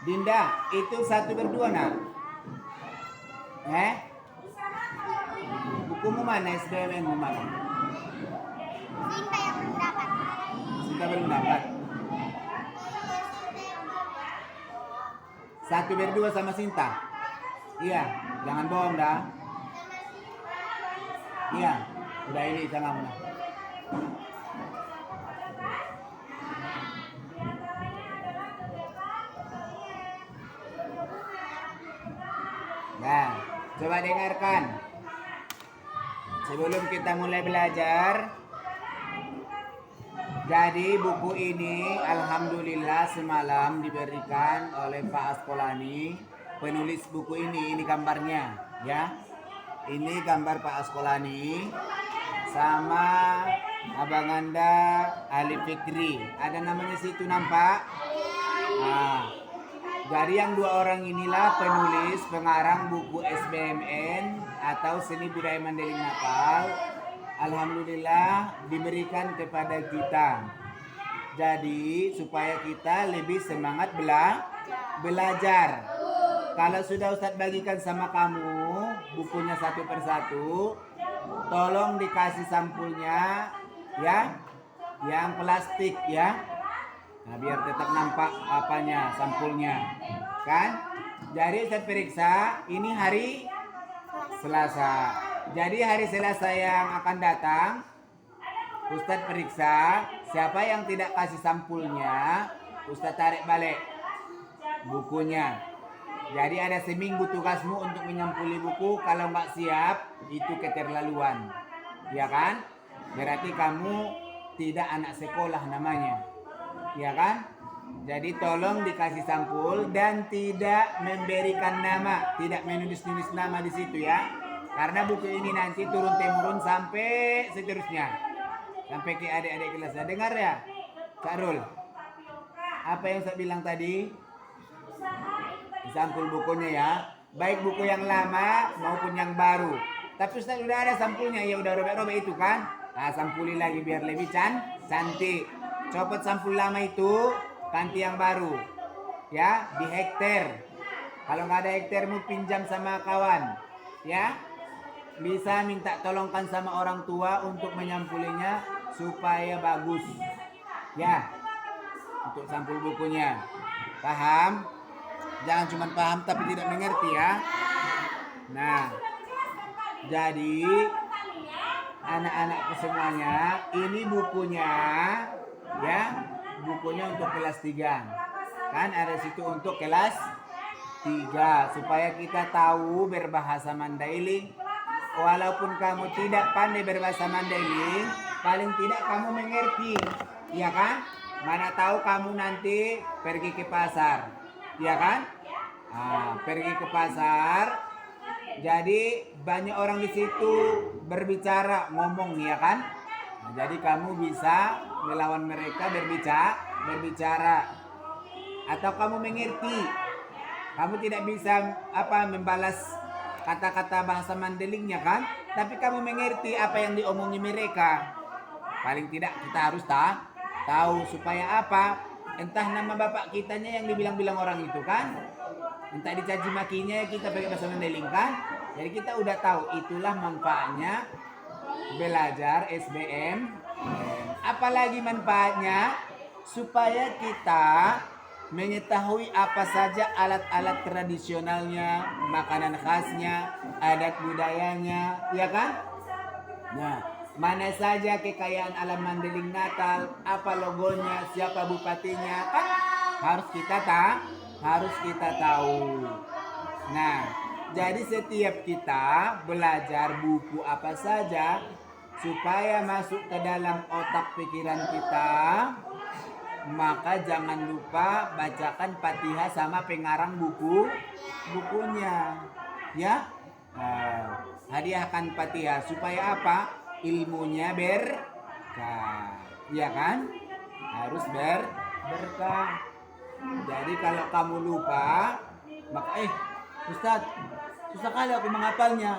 Dinda, itu 1/2 nak. Bukumu mana? SBMN mu mana? Sinta yang belum dapat. Sinta belum dapat. 1/2 sama Sinta. Iya, jangan bohong dah. Iya, udah ini sama mana? Nah, coba dengarkan. Sebelum kita mulai belajar, jadi buku ini alhamdulillah semalam diberikan oleh Pak Askolani, penulis buku ini gambarnya, ya. Ini gambar Pak Askolani sama Abang Anda Ali Fikri. Ada namanya situ nampak? Nah, jadi yang 2 orang inilah penulis pengarang buku SBMN atau Seni Budaya Mandailing Natal. Alhamdulillah diberikan kepada kita. Jadi supaya kita lebih semangat belajar. Kalau sudah Ustadz bagikan sama kamu bukunya satu persatu, tolong dikasih sampulnya ya, yang plastik ya. Nah, biar tetap nampak apanya sampulnya, kan? Jadi saya periksa ini hari Selasa. Jadi hari Selasa yang akan datang, Ustadz periksa siapa yang tidak kasih sampulnya, Ustadz tarik balik bukunya. Jadi ada seminggu tugasmu untuk menyampuli buku. Kalau nggak siap, itu keterlaluan, ya kan? Berarti kamu tidak anak sekolah namanya. Ya kan? Jadi tolong dikasih sampul dan tidak memberikan nama, tidak menulis-nulis nama di situ ya. Karena buku ini nanti turun-temurun sampai seterusnya. Sampai ke adik-adik kelasnya. Dengar ya, Kak Rul. Apa yang saya bilang tadi? Sampul bukunya ya. Baik buku yang lama maupun yang baru. Tapi Ustaz udah ada sampulnya, ya udah robek-robek itu kan. Nah, sampuli lagi biar lebih cantik. Copot sampul lama itu, ganti yang baru. Ya, di hektar. Kalau nggak ada hektarmu pinjam sama kawan. Ya, bisa minta tolongkan sama orang tua untuk menyampulinya supaya bagus. Ya, untuk sampul bukunya. Paham? Jangan cuma paham tapi tidak mengerti ya. Nah, jadi anak-anak semuanya, ini bukunya ya, bukunya untuk kelas 3. Kan ada situ untuk kelas 3 supaya kita tahu berbahasa Mandailing. Walaupun kamu tidak pandai berbahasa Mandailing, paling tidak kamu mengerti, ya kan? Mana tahu kamu nanti pergi ke pasar, ya kan? Nah, pergi ke pasar, jadi banyak orang di situ berbicara, ngomong, ya kan? Nah, jadi kamu bisa melawan mereka berbicara, atau kamu mengerti. Kamu tidak bisa membalas kata-kata bahasa Mandelingnya kan? Tapi kamu mengerti apa yang diomongi mereka. Paling tidak kita harus tahu supaya apa? Entah nama bapak kitanya yang dibilang-bilang orang itu kan? Entah dicaci makinya kita pakai bahasa Mandeling kan? Jadi kita udah tahu itulah manfaatnya belajar SBM. Apalagi manfaatnya supaya kita mengetahui apa saja alat-alat tradisionalnya, makanan khasnya, adat budayanya, ya kan? Nah, mana saja kekayaan alam Mandailing Natal, apa logonya, siapa bupatinya, kan harus kita tahu. Nah, jadi setiap kita belajar buku apa saja supaya masuk ke dalam otak pikiran kita, maka jangan lupa bacakan Fatihah sama pengarang bukunya, ya. Hadiahkan Fatihah supaya apa? Ilmunya berkah, ya kan? Harus berkah. Jadi kalau kamu lupa, maka Ustaz, susah kali aku menghafalnya.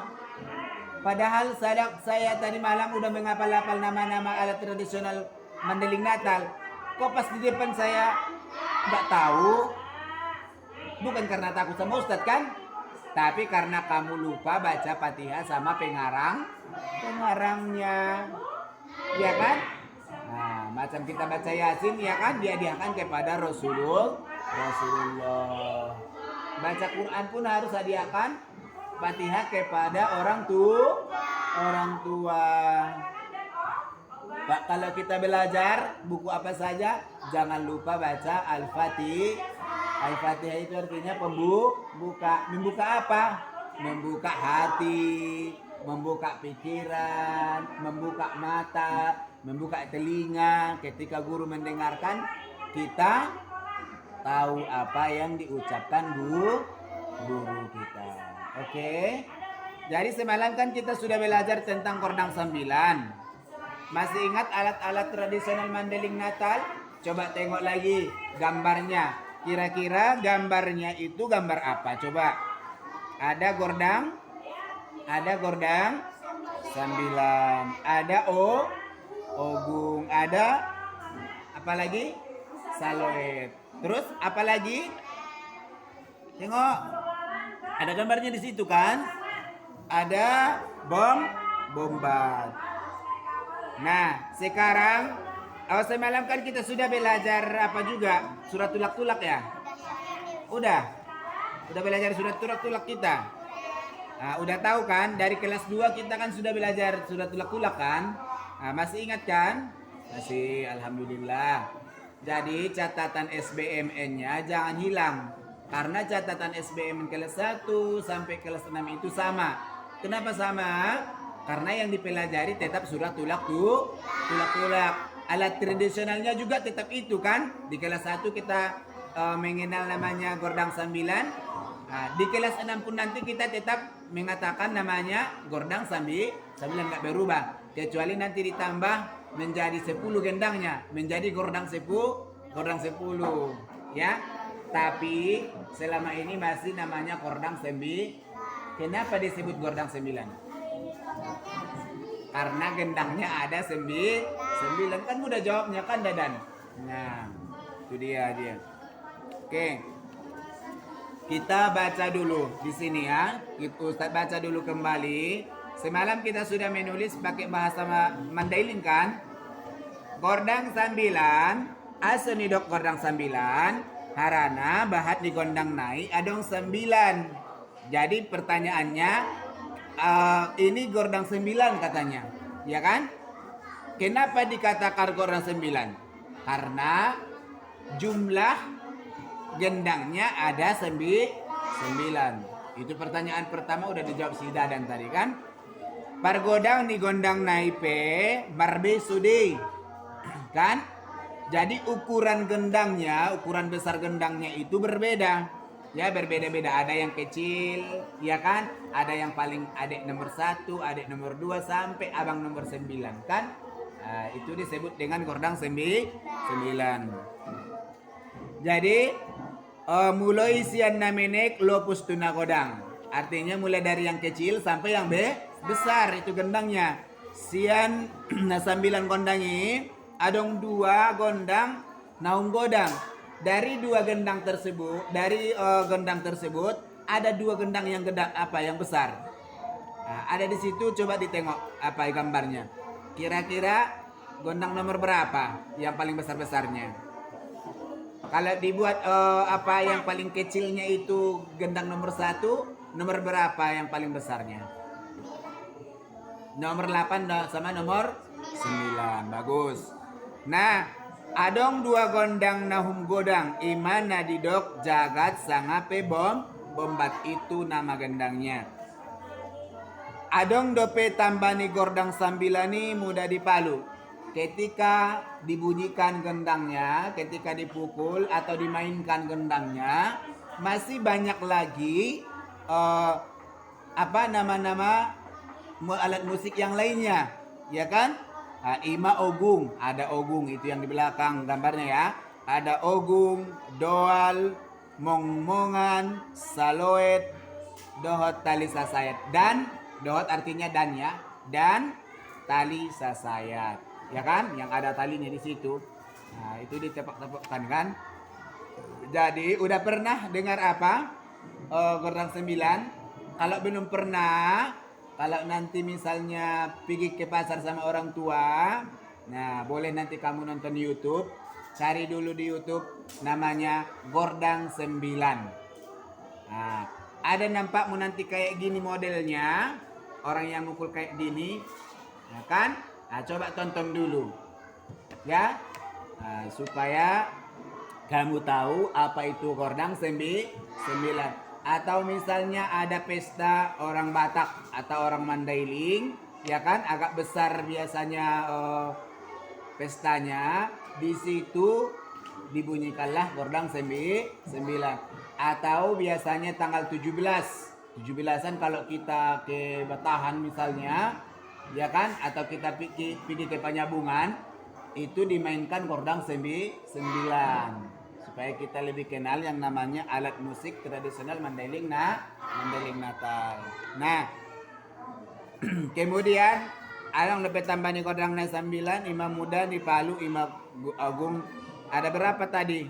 Padahal saya tadi malam udah menghafal-hafal nama-nama alat tradisional Mandailing Natal. Kok pas di depan saya nggak tahu? Bukan karena takut sama Ustadz kan? Tapi karena kamu lupa baca Fatihah sama pengarangnya. Ya kan? Nah, macam kita baca Yasin ya kan dihadiahkan kepada Rasulullah. Baca Quran pun harus hadiahkan Fatihah kepada orang tua. Pak, kalau kita belajar buku apa saja, jangan lupa baca Al-Fatihah. Al-Fatihah itu artinya membuka apa? Membuka hati, membuka pikiran, membuka mata, membuka telinga. Ketika guru mendengarkan, kita tahu apa yang diucapkan guru kita. Oke. Jadi semalam kan kita sudah belajar tentang kordang 9. Masih ingat alat-alat tradisional Mandailing Natal? Coba tengok lagi gambarnya. Kira-kira gambarnya itu gambar apa? Coba. Ada gordang 9. Ada ogung. Ada apa lagi? Saloet. Terus apa lagi? Tengok. Ada gambarnya di situ kan? Ada bombat. Nah, sekarang semalam kan kita sudah belajar apa juga? Surat tulak-tulak ya? Udah belajar surat tulak-tulak kita. Nah, udah tahu kan? Dari kelas 2 kita kan sudah belajar surat tulak-tulak kan? Nah, masih ingat kan? Masih, alhamdulillah. Jadi catatan SBMN-nya jangan hilang. Karena catatan SBM kelas 1 sampai kelas 6 itu sama. Kenapa sama? Karena yang dipelajari tetap surat tulak-tulak. Alat tradisionalnya juga tetap itu kan. Di kelas 1 kita mengenal namanya gordang 9. Nah, di kelas 6 pun nanti kita tetap mengatakan namanya gordang 9 nggak berubah. Kecuali nanti ditambah menjadi 10 gendangnya. Menjadi gordang 10. Ya. Tapi selama ini masih namanya gordang 9. Kenapa disebut gordang 9? Karena gendangnya ada 9 kan mudah jawabnya kan Dadan. Nah, itu dia. Oke. Kita baca dulu di sini ya. Ustaz baca dulu kembali. Semalam kita sudah menulis pakai bahasa Mandailing kan? Gordang 9, asenidok gordang 9, harana bahat di gondang naik adong 9. Jadi pertanyaannya ini gordang 9 katanya, ya kan? Kenapa dikatakan gordang 9? Karena jumlah gendangnya ada 9. Itu pertanyaan pertama udah dijawab si Dadan tadi kan? Pargodang di gondang naipe marbe sudi. Kan? Jadi ukuran besar gendangnya itu berbeda. Ya berbeda-beda, ada yang kecil, ya kan? Ada yang paling adik nomor 1, adik nomor 2 sampai abang nomor 9 kan? Nah, itu disebut dengan gordang 9. Jadi mulai sian namenek lopus tuna godang. Artinya mulai dari yang kecil sampai yang besar itu gendangnya. Sian 9 gondangi, adong 2 gondang naung godang. Dari 2 gendang tersebut, ada 2 gendang yang besar. Nah, ada di situ, coba ditengok apa gambarnya. Kira-kira gondang nomor berapa yang paling besar-besarnya? Kalau dibuat yang paling kecilnya itu gendang nomor 1, nomor berapa yang paling besarnya? Nomor 8 sama nomor 9. Bagus. Nah, adong 2 gondang nahum godang imana didok jagat sangape bombat itu nama gendangnya. Adong dope tambani gordang 9 mudah dipalu. Ketika dibunyikan gendangnya, ketika dipukul atau dimainkan gendangnya, masih banyak lagi nama-nama alat musik yang lainnya, ya kan? Ima ogung, ada ogung itu yang di belakang gambarnya ya. Ada ogung, doal, mongmongan, saloet, dohot tali sasayat. Dan dohot artinya dan ya, dan tali sasayat, ya kan? Yang ada talinya di situ. Nah, itu ditepak-tepakkan kan? Jadi udah pernah dengar apa? Gordang 9? Kalau belum pernah, kalau nanti misalnya pergi ke pasar sama orang tua, nah boleh nanti kamu nonton di YouTube. Cari dulu di YouTube namanya Gordang 9. Nah, ada nampakmu nanti kayak gini modelnya, orang yang mukul kayak gini, ya kan? Nah, coba tonton dulu, ya, supaya kamu tahu apa itu Gordang 9. Atau misalnya ada pesta orang Batak atau orang Mandailing, ya kan? Agak besar biasanya pestanya. Di situ dibunyikanlah Gordang 9. Atau biasanya tanggal 17-an kalau kita ke Batahan misalnya, ya kan? Atau kita pergi ke Panyabungan, itu dimainkan Gordang 9 supaya kita lebih kenal yang namanya alat musik tradisional Mandailing Natal. Nah, kemudian Alang lebih tambah nih Gordang 9, Imam Muda di Palu, Imam Agung. Ada berapa tadi?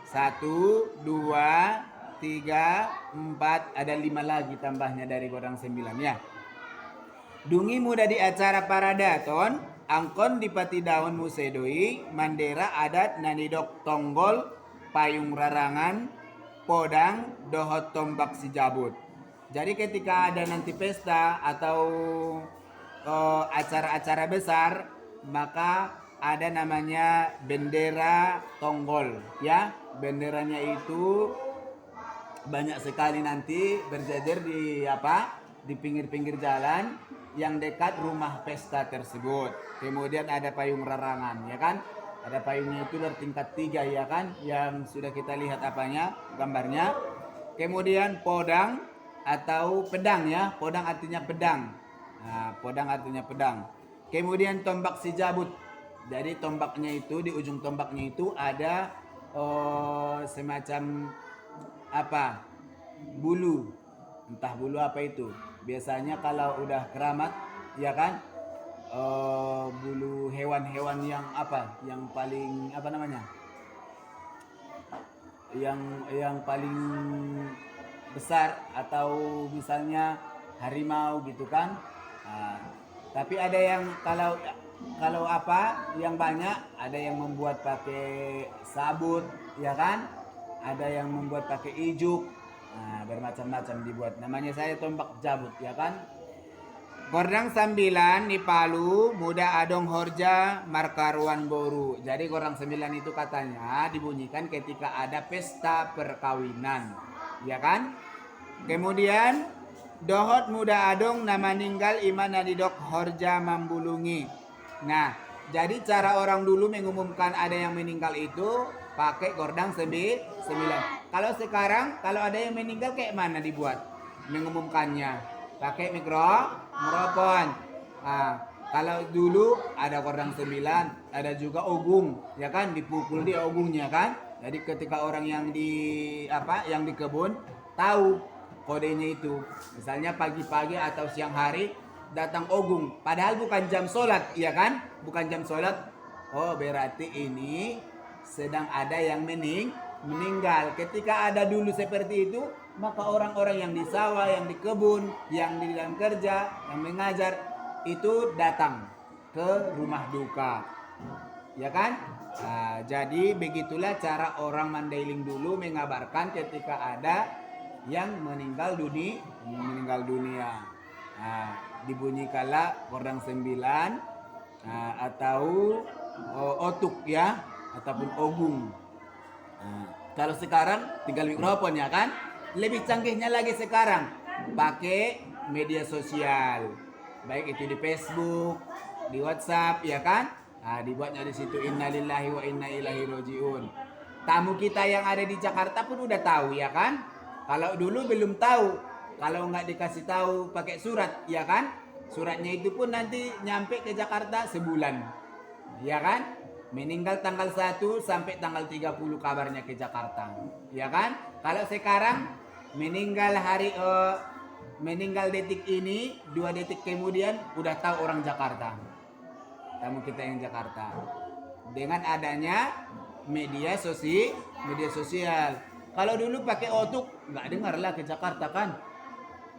1, 2, 3, 4, ada 5 lagi tambahnya dari Gordang 9 ya. Dungi muda di acara paradaton, angkon di pati daun musedoi, mandera adat nanidok tonggol, payung rarangan, podang, dohot tombak si jabut. Jadi ketika ada nanti pesta atau acara-acara besar, maka ada namanya bendera tonggol, ya. Benderanya itu banyak sekali nanti berjejer di di pinggir-pinggir jalan yang dekat rumah pesta tersebut. Kemudian ada payung rarangan, ya kan? Ada payungnya itu bertingkat 3, ya kan? Yang sudah kita lihat gambarnya. Kemudian podang atau pedang, ya. Podang artinya pedang. Nah, podang artinya pedang. Kemudian tombak si jabut. Jadi tombaknya itu, di ujung tombaknya itu ada semacam bulu, entah bulu apa itu. Biasanya kalau udah keramat, ya kan, bulu hewan-hewan yang yang paling yang paling besar, atau misalnya harimau gitu kan. Nah, tapi ada yang kalau yang banyak, ada yang membuat pakai sabut, ya kan? Ada yang membuat pakai ijuk. Nah, bermacam-macam dibuat. Namanya saya tombak jabut, ya kan? Gordang 9 di Palu, Muda Adong Horja, Markaruan Boru. Jadi Gordang 9 itu katanya dibunyikan ketika ada pesta perkawinan, ya kan? Kemudian Dohot Muda Adong nama ninggal iman nadidok Horja Mambulungi. Nah, jadi cara orang dulu mengumumkan ada yang meninggal itu pakai Gordang 9. Kalau sekarang, kalau ada yang meninggal kayak mana dibuat mengumumkannya? Pakai mikrofon. Nah, kalau dulu ada Gordang 9, ada juga ogung, ya kan, dipukul di ogungnya kan. Jadi ketika orang yang di kebun tahu kodenya itu. Misalnya pagi-pagi atau siang hari datang ogung, padahal bukan jam sholat, iya kan? Bukan jam sholat. Oh, berarti ini sedang ada yang meninggal. Ketika ada dulu seperti itu, maka orang-orang yang di sawah, yang di kebun, yang di dalam kerja, yang mengajar, itu datang ke rumah duka, ya kan? Nah, jadi begitulah cara orang Mandailing dulu mengabarkan ketika ada yang meninggal dunia. Nah, dibunyikanlah Gordang 9, atau otuk, ya, ataupun ogung. Nah, kalau sekarang tinggal mikrofon, ya kan? Lebih canggihnya lagi sekarang pakai media sosial, baik itu di Facebook, di WhatsApp, ya kan? Nah, dibuatnya di situ innalillahi wa inna ilaihi rajiun. Tamu kita yang ada di Jakarta pun udah tahu, ya kan? Kalau dulu belum tahu, kalau nggak dikasih tahu pakai surat, ya kan? Suratnya itu pun nanti nyampe ke Jakarta sebulan, ya kan? Meninggal tanggal 1 sampai tanggal 30 kabarnya ke Jakarta, ya kan? Kalau sekarang meninggal meninggal detik ini, 2 detik kemudian udah tahu orang Jakarta. Tamu kita yang Jakarta. Dengan adanya media media sosial. Kalau dulu pakai otuk nggak dengar lah ke Jakarta kan,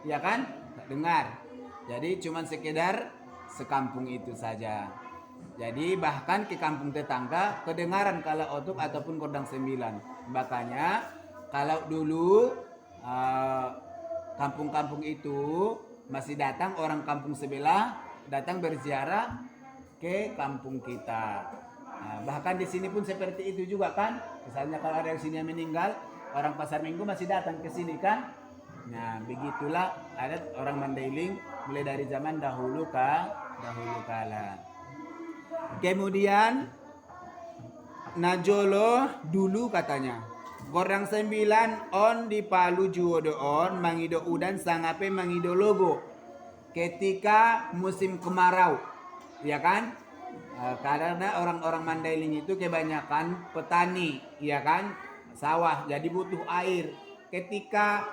ya kan? Nggak dengar. Jadi cuman sekedar sekampung itu saja. Jadi bahkan ke kampung tetangga kedengaran kalau otuk ataupun kordang 9. Makanya kalau dulu kampung-kampung itu masih datang orang kampung sebelah datang berziarah ke kampung kita. Nah, bahkan di sini pun seperti itu juga kan. Misalnya kalau ada yang sini yang meninggal, orang Pasar Minggu masih datang ke sini kan. Nah, begitulah adat orang Mandailing mulai dari zaman dahulu kala. Kemudian Najolo dulu katanya. Gordang 9 on di Palu Juwodo on mangido udan sangape mangido logo. Ketika musim kemarau, ya kan? Karena orang-orang Mandailing itu kebanyakan petani, ya kan? Sawah, jadi butuh air. Ketika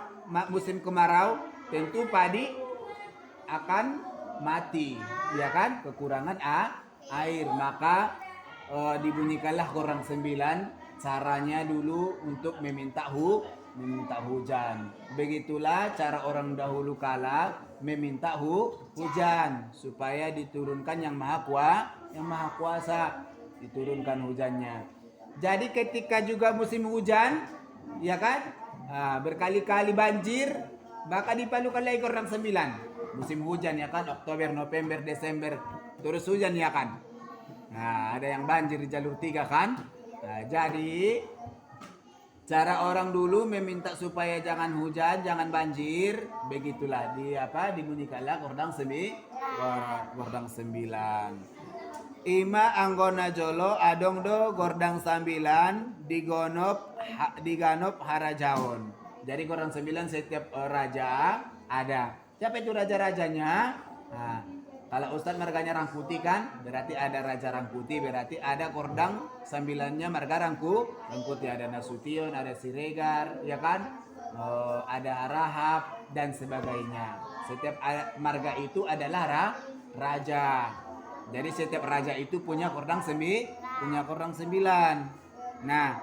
musim kemarau, tentu padi akan mati, ya kan? Kekurangan air, maka dibunyikanlah Gordang 9. Caranya dulu untuk meminta hujan. Begitulah cara orang dahulu kala meminta hujan supaya diturunkan yang maha kuasa diturunkan hujannya. Jadi ketika juga musim hujan, ya kan, berkali-kali banjir, maka dipalukan lagi Gordang 9. Musim hujan, ya kan, Oktober, November, Desember terus hujan, ya kan. Nah, ada yang banjir di jalur 3 kan. Nah, jadi cara orang dulu meminta supaya jangan hujan, jangan banjir, begitulah dibunyikanlah Gordang 9. Ima anggona jolo adong do Gordang 9 diganop harajaon. Jadi Gordang 9 setiap raja ada. Siapa itu raja-rajanya? Nah, kalau Ustadz marganya Rangkuti kan, berarti ada Raja Rangkuti, berarti ada Gordang 9-nya marga Rangkuti, ada Nasution, ada Siregar, ya kan? Ada Rahab dan sebagainya. Setiap marga itu adalah raja. Jadi setiap raja itu punya Gordang 9. Nah,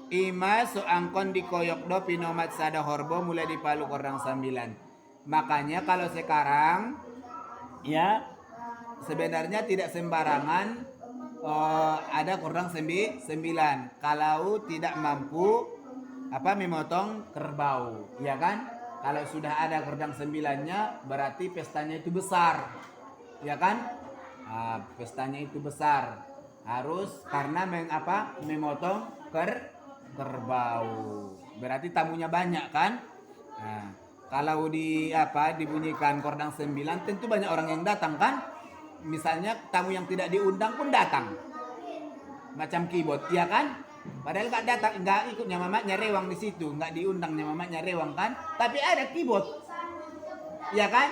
ima soangkon dikoyok do pinomat sada horbo mulai dipalu Gordang 9. Makanya kalau sekarang ya sebenarnya tidak sembarangan ada Gordang 9 kalau tidak mampu memotong kerbau, ya kan? Kalau sudah ada Gordang 9-nya berarti pestanya itu besar, ya kan? Pestanya itu besar harus karena memotong kerbau berarti tamunya banyak kan. Nah, kalau dibunyikan Gordang 9 tentu banyak orang yang datang kan. Misalnya tamu yang tidak diundang pun datang. Macam keyboard, ya kan? Padahal nggak ikutnya mamanya rewang di situ, nggak diundangnya mamanya rewang kan? Tapi ada keyboard, ya kan?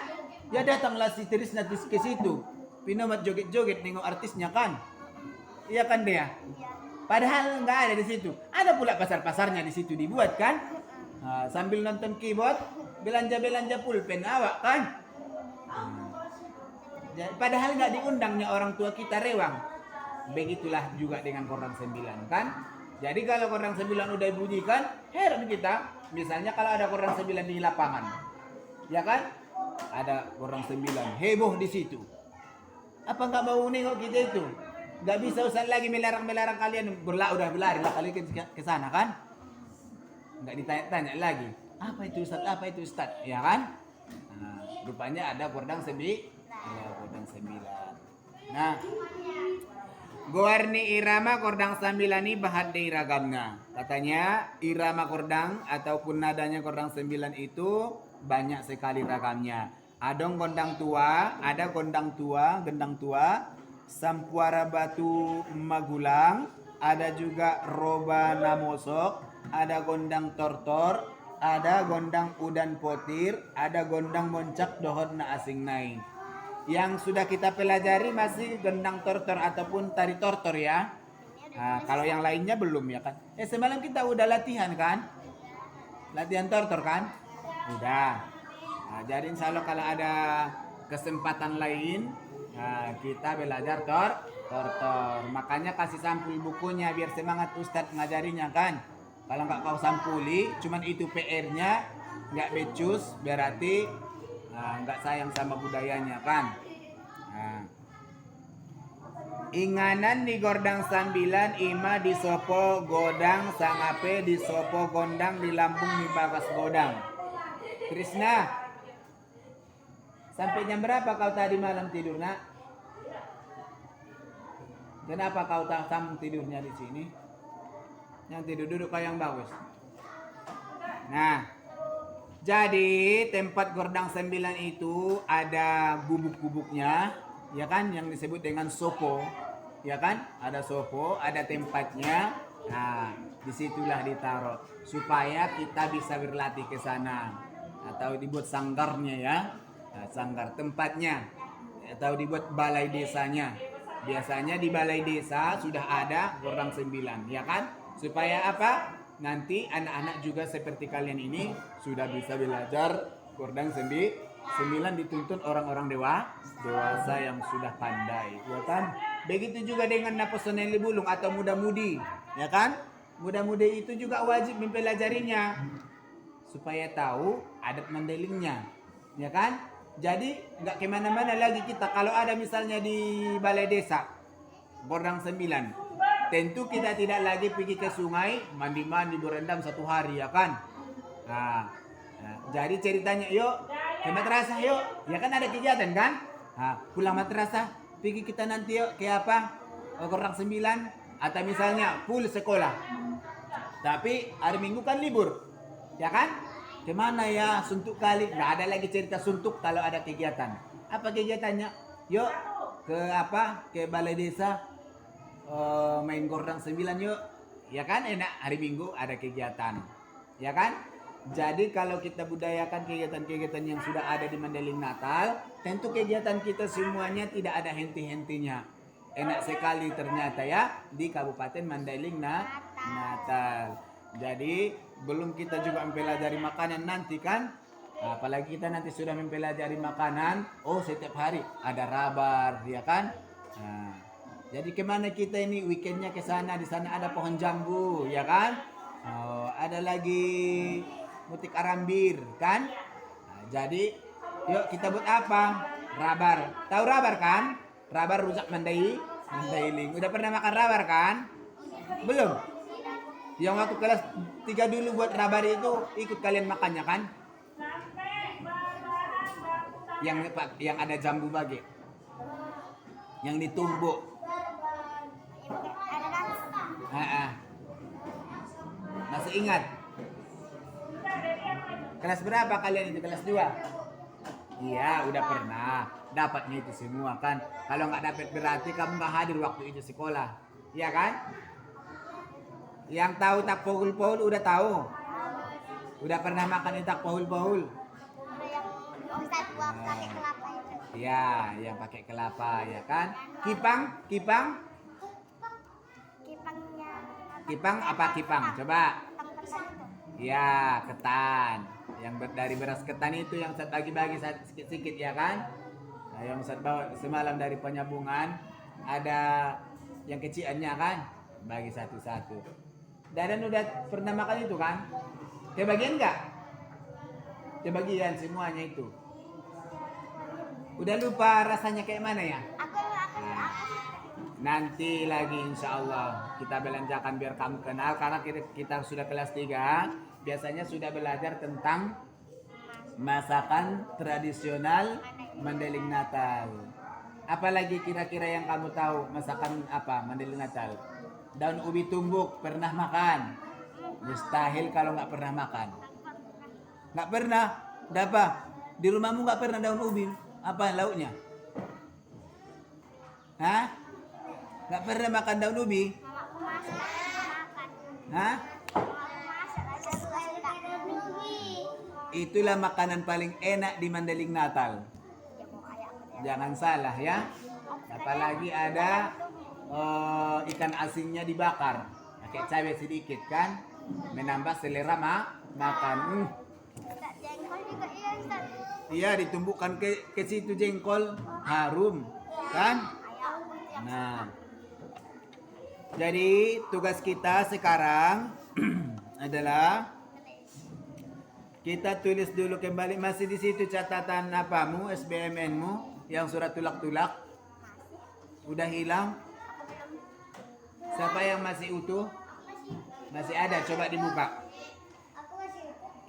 Ya datanglah si Trisna ke situ. Pinomat joget-joget nengok artisnya kan? Iya kan dia? Padahal nggak ada di situ. Ada pula pasar-pasarnya di situ dibuat kan? Sambil nonton keyboard, belanja pulpen awak kan? Padahal nggak diundangnya orang tua kita rewang. Begitulah juga dengan Gordang 9 kan? Jadi kalau Gordang 9 udah bunyikan, heran kita. Misalnya kalau ada Gordang 9 di lapangan, ya kan? Ada Gordang 9, heboh di situ. Apa nggak mau nengok kita itu? Nggak bisa usah lagi melarang kalian udah berlari lah kalian ke sana kan? Nggak ditanya-tanya lagi. Apa itu Ustaz? Ya kan? Nah, rupanya ada Gordang 9. Gordang 9. Nah, Goarni irama Gordang 9 ini bahat de iragamnya. Katanya irama Gordang ataupun nadanya Gordang 9 itu banyak sekali ragamnya. Ada gondang tua, gendang tua, sampuara batu magulang, ada juga roba namosok, ada gondang tortor, ada gondang udan potir, ada gondang moncak dohon na asing naik. Yang sudah kita pelajari masih gendang tortor ataupun tari tortor ya. Nah, kalau yang lainnya belum ya kan. Semalam kita udah latihan kan? Latihan tortor kan? Udah. Nah, jadi insya Allah kalau ada kesempatan lain kita belajar tortor. Makanya kasih sampul bukunya biar semangat Ustadz ngajarinya kan. Kalau nggak kau sampuli, cuman itu PR-nya, nggak becus, berarti nggak sayang sama budayanya kan. Nah. Inganan di Gordang Sambilan, Ima di Sopo Godang, Sangape di Sopo Gondang, di Lampung di Bagas Godang. Krisna, sampai jam berapa kau tadi malam tidur, nak? Kenapa kau tak sambung tidurnya di sini? Yang tidur duduk kau yang bagus. Nah, jadi tempat Gordang Sembilan itu ada gubuk-gubuknya, ya kan? Yang disebut dengan sopo, ya kan? Ada sopo, ada tempatnya. Nah, disitulah ditaruh supaya kita bisa berlatih ke sana. Atau dibuat sanggarnya ya, nah, sanggar tempatnya. Atau dibuat balai desanya. Biasanya di balai desa sudah ada Gordang Sembilan, ya kan? Supaya apa? Nanti anak-anak juga seperti kalian ini sudah bisa belajar Gordang Sembilan, dituntun orang-orang dewasa yang sudah pandai, ya kan? Begitu juga dengan personel bulung atau muda-mudi, ya kan? Muda-mudi itu juga wajib mempelajarinya supaya tahu adat Mandelingnya, ya kan? Jadi nggak kemana-mana lagi kita. Kalau ada misalnya di balai desa Gordang Sembilan, tentu kita tidak lagi pergi ke sungai mandi-mandi berendam 1 hari, ya kan? Nah, jadi ceritanya yuk ke madrasah yuk, ya kan ada kegiatan kan? Nah, pulang madrasah pergi kita nanti yuk ke apa? Gordang Sembilan, atau misalnya full sekolah. Tapi hari Minggu kan libur, ya kan? Kemana ya suntuk kali? Nggak ada lagi cerita suntuk kalau ada kegiatan. Apa kegiatannya? Yuk ke apa? Ke balai desa, main Gordang Sembilan yuk. Ya kan enak, hari Minggu ada kegiatan. Ya kan? Jadi kalau kita budayakan kegiatan-kegiatan yang sudah ada di Mandeling Natal, tentu kegiatan kita semuanya tidak ada henti-hentinya. Enak sekali ternyata ya di Kabupaten Mandeling Natal. Jadi belum kita juga mempelajari makanan nanti kan, apalagi kita nanti sudah mempelajari makanan, setiap hari ada rabar, ya kan? Nah, jadi kemana kita ini weekendnya ke sana, di sana ada pohon jambu, ya kan? Ada lagi mutik arambir, kan? Nah, jadi yuk kita buat apa? Rabar, tahu rabar kan? Rabar rujak mandailing. Udah pernah makan rabar kan? Belum? Yang waktu kelas 3 dulu buat rabar itu ikut kalian makannya kan? Yang ada jambu bagi. Yang ditumbuk. Masih ingat? Kelas berapa kalian itu? Kelas 2? Iya, udah pernah. Dapatnya itu semua kan. Kalau nggak dapat berarti kamu nggak hadir waktu itu sekolah. Iya kan? Yang tahu tak pohul-pohul udah tahu. Udah pernah makan tak pohul-pohul? Iya, yang pakai kelapa ya kan? Kipang? Kipang apa kipang? Coba. Iya, ketan. Yang dari beras ketan itu yang Ustaz bagi-bagi sedikit-sedikit ya kan? Nah, yang Ustaz bawa semalam dari penyambungan ada yang keciannya kan? Bagi satu-satu. Dadan udah pernah makan itu kan? Kebagian nggak? Kebagian semuanya itu. Udah lupa rasanya kayak mana ya? Nanti lagi insya Allah kita belanjakan biar kamu kenal. Karena kita sudah kelas 3, biasanya sudah belajar tentang masakan tradisional Mandeling Natal. Apalagi kira-kira yang kamu tahu masakan apa Mandeling Natal? Daun ubi tumbuk pernah makan? Mustahil kalau nggak pernah makan. Nggak pernah? Apa? Di rumahmu nggak pernah daun ubi? Apa lauknya? Hah? Nggak pernah makan daun ubi? Hah? Itulah makanan paling enak di Mandeling Natal. Jangan salah ya. Apalagi ada ikan asinnya dibakar, pakai cabai sedikit kan, menambah selera makan. Jengkol juga iya Ustaz. Iya, ditumbukkan ke situ jengkol, harum kan. Nah, jadi tugas kita sekarang adalah kita tulis dulu kembali, masih di situ catatan apamu, SBMN-mu yang surat tulak-tulak udah hilang. Siapa yang masih utuh? Masih ada, coba dibuka.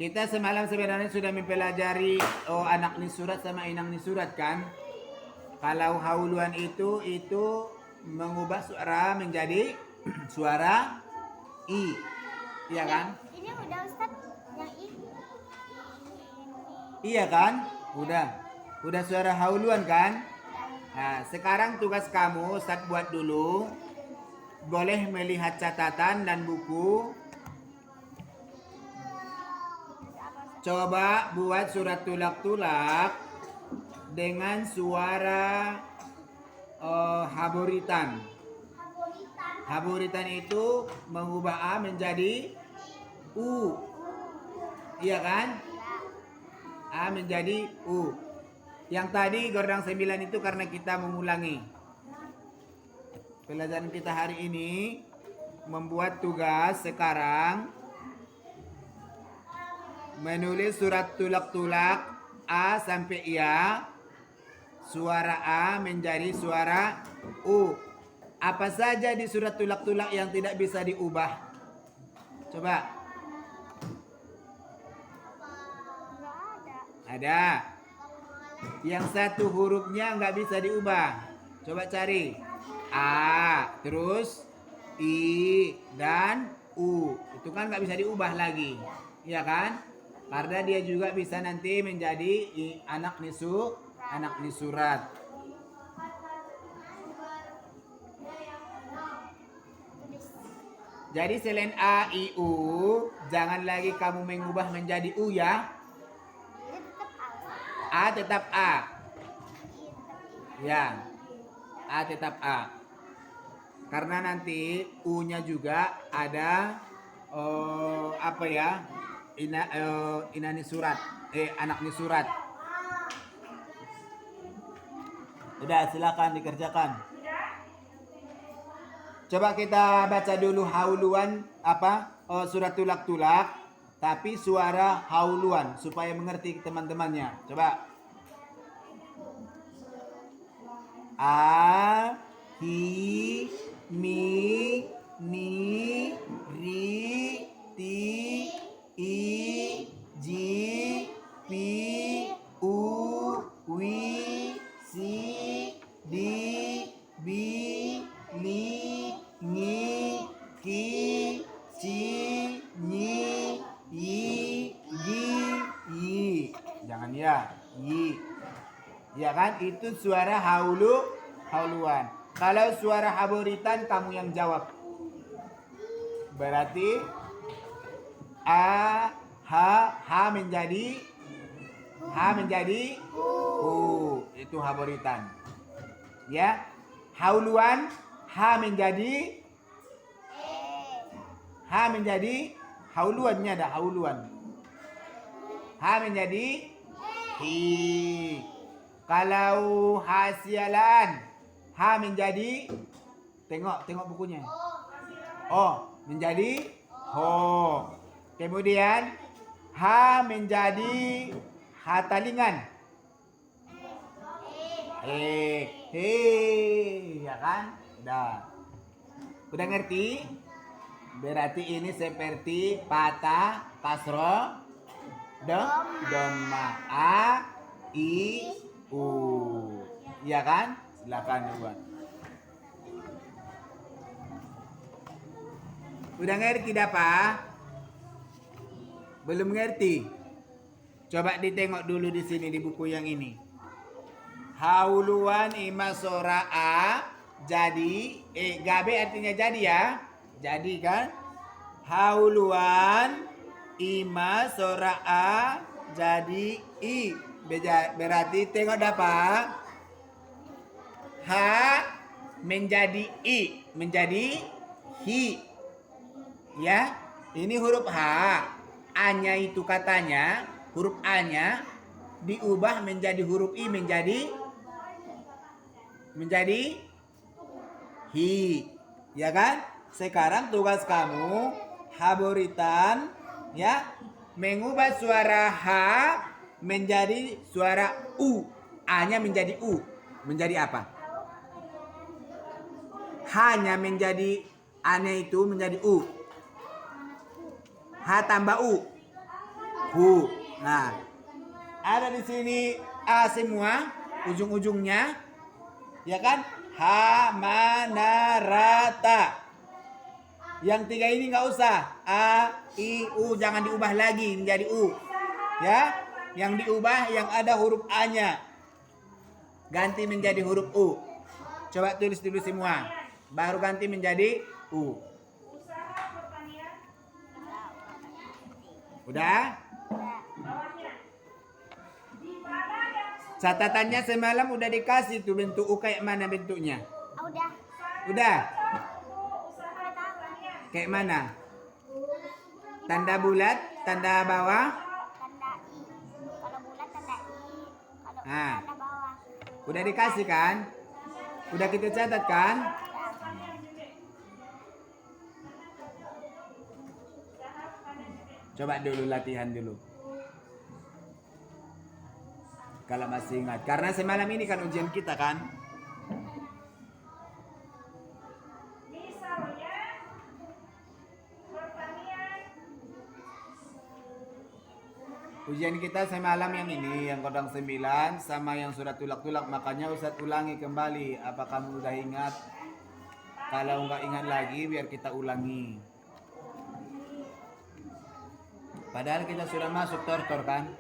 Kita semalam sebenarnya sudah mempelajari anak ni surat sama inang ni surat kan. Kalau hauluan itu mengubah suara menjadi suara i, iya kan? Ini udah Ustaz yang ini. Iya kan? Udah suara hauluan kan? Nah, sekarang tugas kamu Ustaz buat dulu. Boleh melihat catatan dan buku. Coba buat surat tulak-tulak dengan suara haburitan. Haburitan itu mengubah A menjadi U. Iya kan? A menjadi U. Yang tadi gordang 9 itu karena kita mengulangi. Pelajaran kita hari ini membuat tugas sekarang menulis surat tulak-tulak A sampai Ya. Suara A menjadi suara U. Apa saja di surat tulak-tulak yang tidak bisa diubah? Coba. Ada. Yang satu hurufnya nggak bisa diubah. Coba cari. A, terus I dan U. Itu kan nggak bisa diubah lagi. Iya kan? Karena dia juga bisa nanti menjadi anak ni surat. Jadi selain A, I, U, jangan lagi kamu mengubah menjadi U ya. A tetap A. Ya. A tetap A. Karena nanti U-nya juga ada apa ya? Inani surat, anak ni surat. Udah, silakan dikerjakan. Coba kita baca dulu hauluan surat tulak-tulak, tapi suara hauluan supaya mengerti teman-temannya. Coba. A, hi, mi, ni, ri, ti, i, ji, pi, u, wi, si, di, bi, ni, ngi, ki, ci, nyi, yi, gi, yi. Jangan ya, yi. Ya kan, itu suara hauluan. Kalau suara haburitan kamu yang jawab. Berarti A, ha menjadi U. Itu haburitan. Ya. Hauluan ha menjadi hauluannya ada hauluan. Ha menjadi hi. Kalau hasialan ha menjadi tengok bukunya. Oh, menjadi ho. Kemudian ha menjadi hatalingan. Ya kan? Udah ngerti? Berarti ini seperti patah kasro doma a i u. Iya kan? Silakan buat. Udah ngerti dah Pak? Belum ngerti? Coba ditengok dulu di sini di buku yang ini. Hauluan ima sora a jadi gabe artinya jadi ya. Jadi kan? Hauluan ima sora a jadi i. Berarti tengok dah Pak. Ha menjadi i, menjadi hi. Ya, ini huruf H. A-nya itu katanya, huruf A-nya diubah menjadi huruf I menjadi hi. Ya kan? Sekarang tugas kamu haboritan, ya, mengubah suara H menjadi suara U. A-nya menjadi U. Menjadi apa? H-nya menjadi A-nya itu menjadi U. H tambah U. Hu. Nah, ada di sini A semua, ujung-ujungnya, ya kan? Hamanarata. Yang tiga ini nggak usah. A, I, U, jangan diubah lagi menjadi U. Ya, yang diubah yang ada huruf A-nya. Ganti menjadi huruf U. Coba tulis dulu semua. Baru ganti menjadi U. Udah? Catatannya semalam udah dikasih tuh bentuk U kayak mana bentuknya? Udah. Udah? Kayak mana? Tanda bulat, tanda bawah? Tanda I. Kalau bulat tanda I. Kalau Ah. tanda bawah. Udah dikasih kan? Udah kita catat kan? Coba dulu latihan dulu. Kalau masih ingat. Karena semalam ini kan ujian kita kan? Ujian kita semalam yang ini, yang kodang 9 sama yang surat tulak-tulak. Makanya Ustadz ulangi kembali. Apa kamu udah ingat? Kalau nggak ingat lagi, biar kita ulangi. Padahal kita sudah masuk tortor kan?